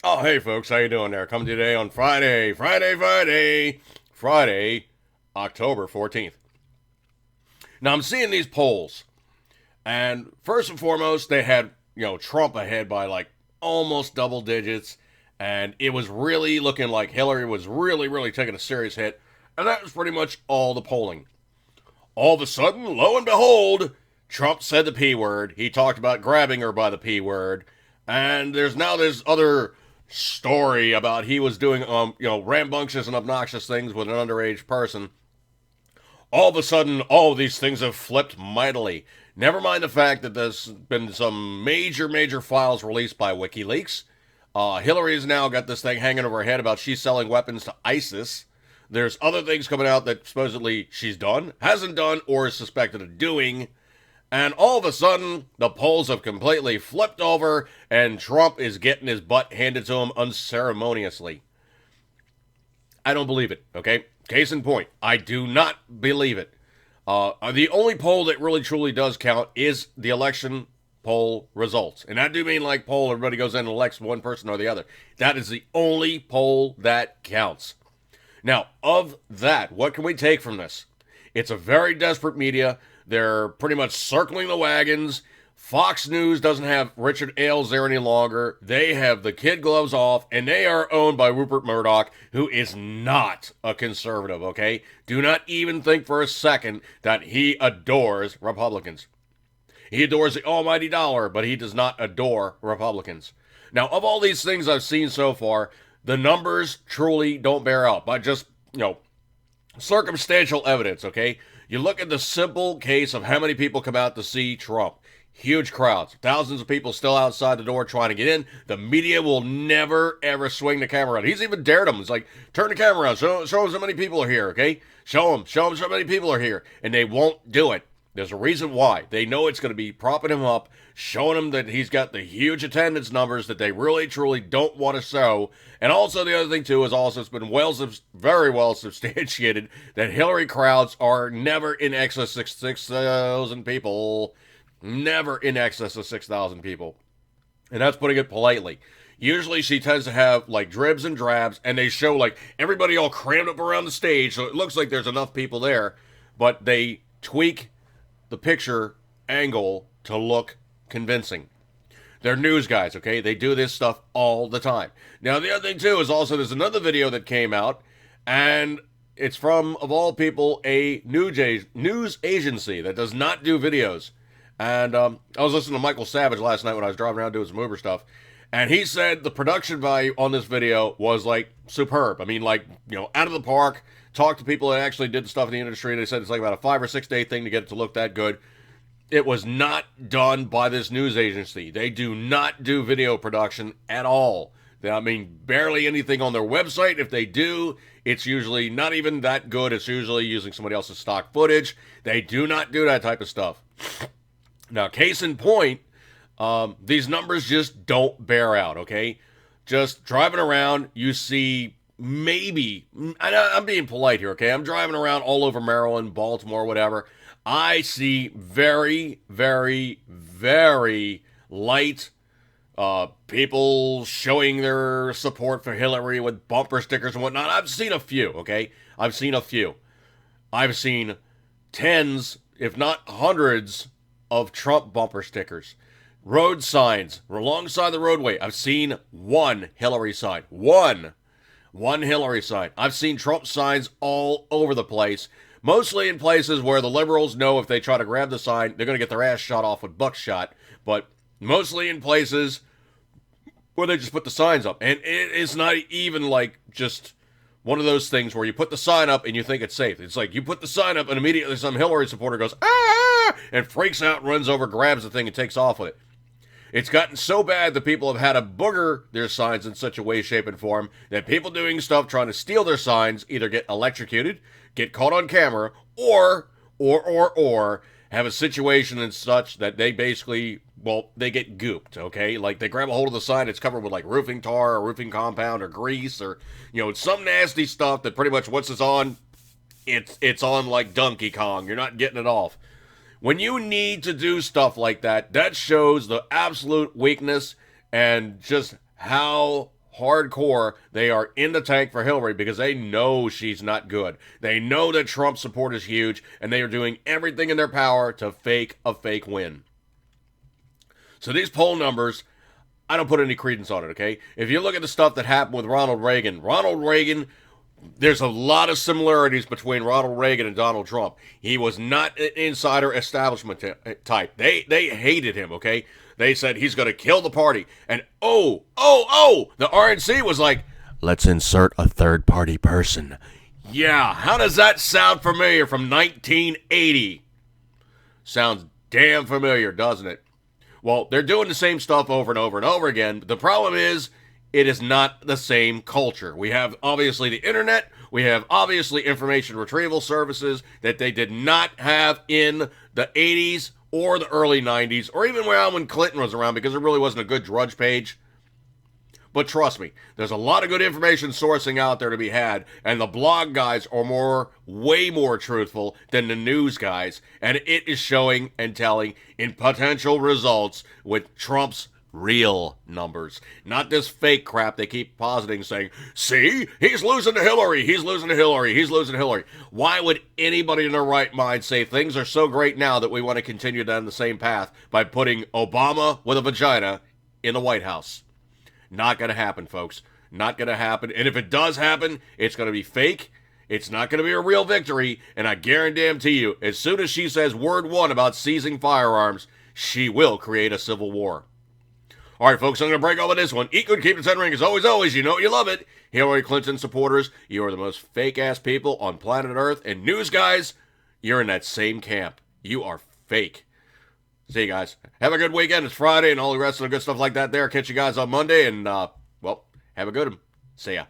Oh, hey folks, how you doing there? Coming today on Friday, October 14th. Now I'm seeing these polls, and first and foremost, they had, Trump ahead by like almost double digits, and it was really looking like Hillary was really taking a serious hit, and that was pretty much all the polling. All of a sudden, lo and behold, Trump said the P word. He talked about grabbing her by the P word, and there's now this other story about he was doing rambunctious and obnoxious things with an underage person. All of a sudden, all of these things have flipped mightily. Never mind the fact that there's been some major files released by Wikileaks. Hillary's now got this thing hanging over her head about she's selling weapons to ISIS. There's other things coming out that supposedly she's done, hasn't done, or is suspected of doing. And all of a sudden, the polls have completely flipped over, and Trump is getting his butt handed to him unceremoniously. I don't believe it, okay? Case in point, I do not believe it. The only poll that really truly does count is the election poll results. And I do mean like poll, everybody goes in and elects one person or the other. That is the only poll that counts. Now, of that, what can we take from this? It's a very desperate media. They're pretty much circling the wagons. Fox News doesn't have Richard Ailes there any longer. They have the kid gloves off, and they are owned by Rupert Murdoch, who is not a conservative, okay? Do not even think for a second that he adores Republicans. He adores the almighty dollar, but he does not adore Republicans. Now, of all these things I've seen so far, the numbers truly don't bear out by just, circumstantial evidence, okay? You look at the simple case of how many people come out to see Trump. Huge crowds. Thousands of people still outside the door trying to get in. The media will never, ever swing the camera around. He's even dared them. It's like, turn the camera around. Show them so many people are here, okay? Show them so many people are here. And they won't do it. There's a reason why. They know it's going to be propping him up, showing him that he's got the huge attendance numbers that they really, truly don't want to show. And also the other thing, too, is also it's been very well substantiated that Hillary crowds are never in excess of 6,000 people. Never in excess of 6,000 people. And that's putting it politely. Usually she tends to have like dribs and drabs, and they show like everybody all crammed up around the stage, so it looks like there's enough people there, but they tweak the picture angle to look convincing. They're news guys, okay? They do this stuff all the time. Now, the other thing, too, is also there's another video that came out, and it's from, of all people, a news agency that does not do videos. And I was listening to Michael Savage last night when I was driving around doing some Uber stuff, and he said the production value on this video was, like, superb. I mean, like, out of the park. Talked to people that actually did stuff in the industry. They said it's like about a 5 or 6 day thing to get it to look that good. It was not done by this news agency. They do not do video production at all. Barely anything on their website. If they do, it's usually not even that good. It's usually using somebody else's stock footage. They do not do that type of stuff. Now, case in point, these numbers just don't bear out, okay? Just driving around, you see maybe, I'm being polite here, okay? I'm driving around all over Maryland, Baltimore, whatever. I see very light people showing their support for Hillary with bumper stickers and whatnot. I've seen a few, okay? I've seen tens, if not hundreds, of Trump bumper stickers. Road signs alongside the roadway. I've seen one Hillary sign. One Hillary sign. I've seen Trump signs all over the place, mostly in places where the liberals know if they try to grab the sign, they're going to get their ass shot off with buckshot, but mostly in places where they just put the signs up. And it is not even like just one of those things where you put the sign up and you think it's safe. It's like you put the sign up and immediately some Hillary supporter goes, ah, and freaks out, runs over, grabs the thing, and takes off with it. It's gotten so bad that people have had to booger their signs in such a way, shape, and form that people doing stuff trying to steal their signs either get electrocuted, get caught on camera, or have a situation and such that they basically, they get gooped, okay? Like, they grab a hold of the sign, it's covered with, like, roofing tar or roofing compound or grease or, it's some nasty stuff that pretty much once it's on, it's on like Donkey Kong. You're not getting it off. When you need to do stuff like that, that shows the absolute weakness and just how hardcore, they are in the tank for Hillary because they know she's not good. They know that Trump's support is huge, and they are doing everything in their power to fake a fake win. So these poll numbers, I don't put any credence on it, okay? If you look at the stuff that happened with Ronald Reagan, there's a lot of similarities between Ronald Reagan and Donald Trump. He was not an insider establishment type. They hated him, okay? They said he's going to kill the party. And the RNC was like, let's insert a third-party person. Yeah, how does that sound familiar from 1980? Sounds damn familiar, doesn't it? Well, they're doing the same stuff over and over and over again. But the problem is, it is not the same culture. We have, obviously, the internet. We have, obviously, information retrieval services that they did not have in the 80s or the early 90s, or even when Clinton was around, because there really wasn't a good Drudge page. But trust me, there's a lot of good information sourcing out there to be had, and the blog guys are way more truthful than the news guys, and it is showing and telling in potential results with Trump's real numbers. Not this fake crap they keep positing, saying, see, he's losing to Hillary, he's losing to Hillary, he's losing to Hillary. Why would anybody in their right mind say things are so great now that we want to continue down the same path by putting Obama with a vagina in the White House? Not going to happen, folks. Not going to happen. And if it does happen, it's going to be fake. It's not going to be a real victory. And I guarantee you, as soon as she says word one about seizing firearms, she will create a civil war. All right, folks, I'm going to break over this one. Eat good, keep the 10 ring. As always, you know you love it. Hillary Clinton supporters, you are the most fake-ass people on planet Earth. And news guys, you're in that same camp. You are fake. See you guys. Have a good weekend. It's Friday and all the rest of the good stuff like that there. Catch you guys on Monday. And, have a good one. See ya.